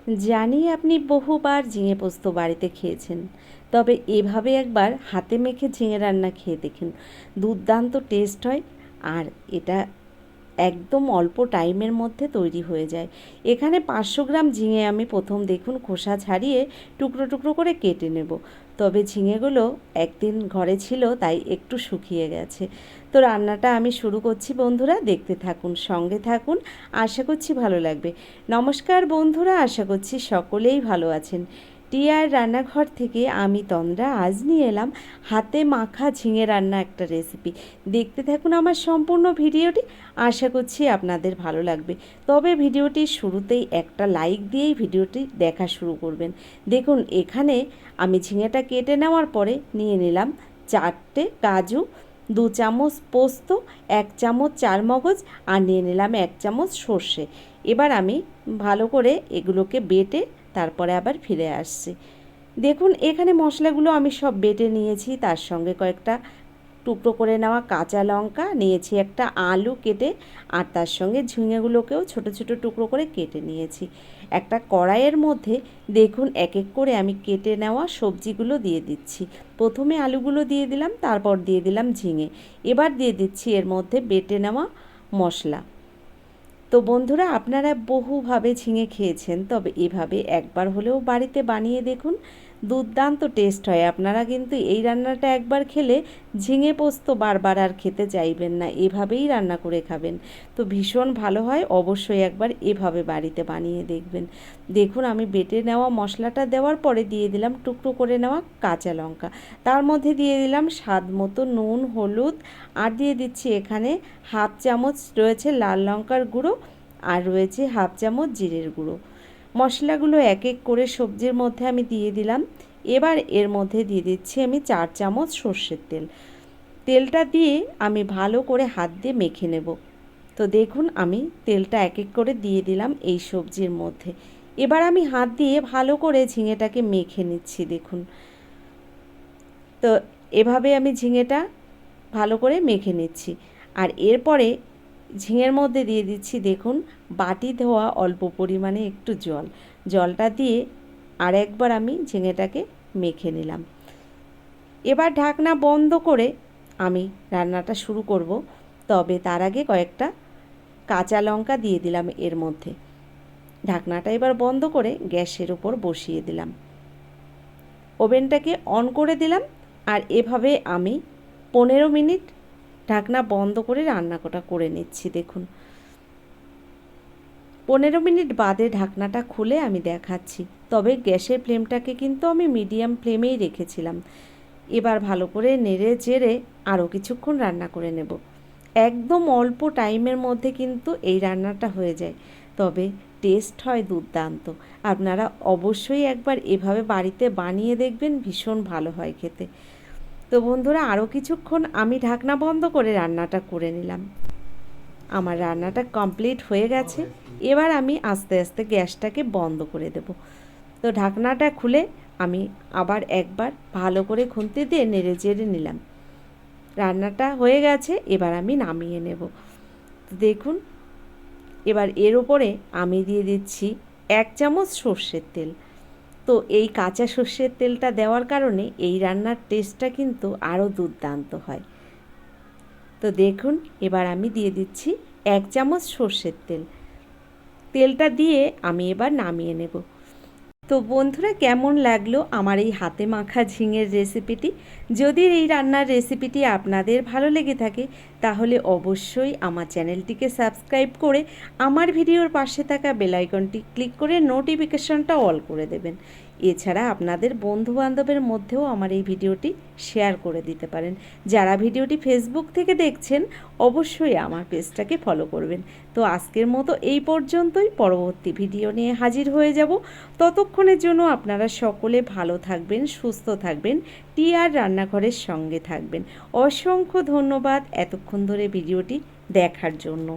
জানি আপনি বহুবার ঝিঙে পোস্ত বাড়িতে খেয়েছেন, তবে এভাবে একবার হাতে মেখে ঝিঙে রান্না খেয়ে দেখুন, দুর্দান্ত টেস্ট হয়। আর এটা একদম অল্প টাইমের মধ্যে তৈরি হয়ে যায়। এখানে 500 গ্রাম ঝিঙে আমি প্রথম দেখুন খোসা ছাড়িয়ে টুকরো টুকরো করে কেটে নেব। তবে ঝিঙেগুলো একদিন ঘরে ছিল তাই একটু শুকিয়ে গেছে। তো রান্নাটা আমি শুরু করছি বন্ধুরা, দেখতে থাকুন, সঙ্গে থাকুন, আশা করছি ভালো লাগবে। নমস্কার বন্ধুরা, আশা করছি সকলেই ভালো আছেন। টিয়ার রান্নাঘর থেকে আমি তন্দ্রা আজ নিয়ে এলাম হাতে মাখা ঝিঙে রান্না একটা রেসিপি। দেখতে থাকুন আমার সম্পূর্ণ ভিডিওটি, আশা করছি আপনাদের ভালো লাগবে। তবে ভিডিওটির শুরুতেই একটা লাইক দিয়েই ভিডিওটি দেখা শুরু করবেন। দেখুন এখানে আমি ঝিঙেটা কেটে নেওয়ার পরে নিয়ে নিলাম 4টে কাজু, 2 চামচ পোস্ত, 1 চামচ চারমগজ আর নিয়ে নিলাম 1 চামচ সর্ষে। এবার আমি ভালো করে এগুলোকে বেটে তারপরে আবার ফিরে আসছি। দেখুন এখানে মশলাগুলো আমি সব বেটে নিয়েছি, তার সঙ্গে কয়েকটা টুকরো করে নেওয়া কাঁচা লঙ্কা নিয়েছি, একটা আলু কেটে, আর তার সঙ্গে ঝিঙেগুলোকেও ছোট ছোট টুকরো করে কেটে নিয়েছি। একটা কড়াইয়ের মধ্যে দেখুন এক এক করে আমি কেটে নেওয়া সবজিগুলো দিয়ে দিচ্ছি। প্রথমে আলুগুলো দিয়ে দিলাম, তারপর দিয়ে দিলাম ঝিঙে, এবার দিয়ে দিচ্ছি এর মধ্যে বেটে নেওয়া মশলা। তো বন্ধুরা আপনারা বহুভাবে ঝিঙে খেয়েছেন, তবে এভাবে একবার হলেও বাড়িতে বানিয়ে দেখুন, দুর্দান্ত টেস্ট হয়। আপনারা কিন্তু এই রান্নাটা একবার খেলে ঝিঙে পোস্ত বারবার আর খেতে চাইবেন না, এভাবেই রান্না করে খাবেন। তো ভীষণ ভালো হয়, অবশ্যই একবার এভাবে বাড়িতে বানিয়ে দেখবেন। দেখুন আমি বেটে নেওয়া মশলাটা দেওয়ার পরে দিয়ে দিলাম টুকরো করে নেওয়া কাঁচা লঙ্কা, তার মধ্যে দিয়ে দিলাম স্বাদ মতো নুন, হলুদ, আর দিয়ে দিচ্ছি এখানে হাফ চামচ রয়েছে লাল লঙ্কার গুঁড়ো, আর রয়েছে হাফ চামচ জিরের গুঁড়ো। মশলাগুলো এক এক করে সবজির মধ্যে আমি দিয়ে দিলাম। এবার এর মধ্যে দিয়ে দিচ্ছি আমি 4 চামচ সর্ষের তেল। তেলটা দিয়ে আমি ভালো করে হাত দিয়ে মেখে নেব। তো দেখুন আমি তেলটা এক এক করে দিয়ে দিলাম এই সবজির মধ্যে। এবার আমি হাত দিয়ে ভালো করে ঝিঙেটাকে মেখে নিচ্ছি। দেখুন তো এভাবে আমি ঝিঙেটা ভালো করে মেখে নিচ্ছি। আর এরপরে ঝিঙের মধ্যে দিয়ে দিচ্ছি দেখুন বাটি ধোয়া অল্প পরিমাণে একটু জল। জলটা দিয়ে আর একবার আমি ঝিঙেটাকে মেখে নিলাম। এবার ঢাকনা বন্ধ করে আমি রান্নাটা শুরু করব। তবে তার আগে কয়েকটা কাঁচা লঙ্কা দিয়ে দিলাম এর মধ্যে। ঢাকনাটা এবার বন্ধ করে গ্যাসের উপর বসিয়ে দিলাম, ওভেনটাকে অন করে দিলাম। আর এভাবে আমি 15 মিনিট ঢাকনা বন্ধ করে রান্নাটা করে নিচ্ছি। দেখুন 15 মিনিট বাদে ঢাকনাটা খুলে আমি দেখাচ্ছি। তবে গ্যাসের ফ্লেমটাকে কিন্তু আমি মিডিয়াম ফ্লেমেই রেখেছিলাম। এবার ভালো করে নেড়ে চেড়ে আরও কিছুক্ষণ রান্না করে নেব। একদম অল্প টাইমের মধ্যে কিন্তু এই রান্নাটা হয়ে যায়, তবে টেস্ট হয় দুর্দান্ত। আপনারা অবশ্যই একবার এভাবে বাড়িতে বানিয়ে দেখবেন, ভীষণ ভালো হয় খেতে। তো বন্ধুরা আরও কিছুক্ষণ আমি ঢাকনা বন্ধ করে রান্নাটা করে নিলাম। আমার রান্নাটা কমপ্লিট হয়ে গেছে। এবার আমি আস্তে আস্তে গ্যাসটাকে বন্ধ করে দেব। তো ঢাকনাটা খুলে আমি আবার একবার ভালো করে খুন্তি দিয়ে নেড়ে চেড়ে নিলাম। রান্নাটা হয়ে গেছে, এবার আমি নামিয়ে নেব। দেখুন এবার এর ওপরে আমি দিয়ে দিচ্ছি 1 চামচ সর্ষের তেল। তো এই কাঁচা সর্ষের তেলটা দেওয়ার কারণে এই রান্নার টেস্টটা কিন্তু আরও দুর্দান্ত হয়। তো দেখুন এবার আমি দিয়ে দিচ্ছি 1 চামচ সর্ষের তেল। তেলটা দিয়ে আমি এবার নামিয়ে নেব। তো বন্ধুরা কেমন লাগলো আমার এই হাতে মাখা ঝিঙের রেসিপিটি? যদি এই রান্নার রেসিপিটি আপনাদের ভালো লেগে থাকে তাহলে অবশ্যই আমার চ্যানেলটিকে সাবস্ক্রাইব করে আমার ভিডিওর পাশে থাকা বেল আইকনটি ক্লিক করে নোটিফিকেশনটা অল করে দেবেন। এছাড়া আপনাদের বন্ধুবান্ধবের মধ্যেও আমার এই ভিডিওটি শেয়ার করে দিতে পারেন। যারা ভিডিওটি ফেসবুক থেকে দেখছেন অবশ্যই আমার পেজটাকে ফলো করবেন। তো আজকের মতো এই পর্যন্তই, পরবর্তী ভিডিও নিয়ে হাজির হয়ে যাব। ততক্ষণের জন্য আপনারা সকলে ভালো থাকবেন, সুস্থ থাকবেন, টিয়ার রান্নাঘরের সঙ্গে থাকবেন। অসংখ্য ধন্যবাদ এতক্ষণ ধরে ভিডিওটি দেখার জন্য।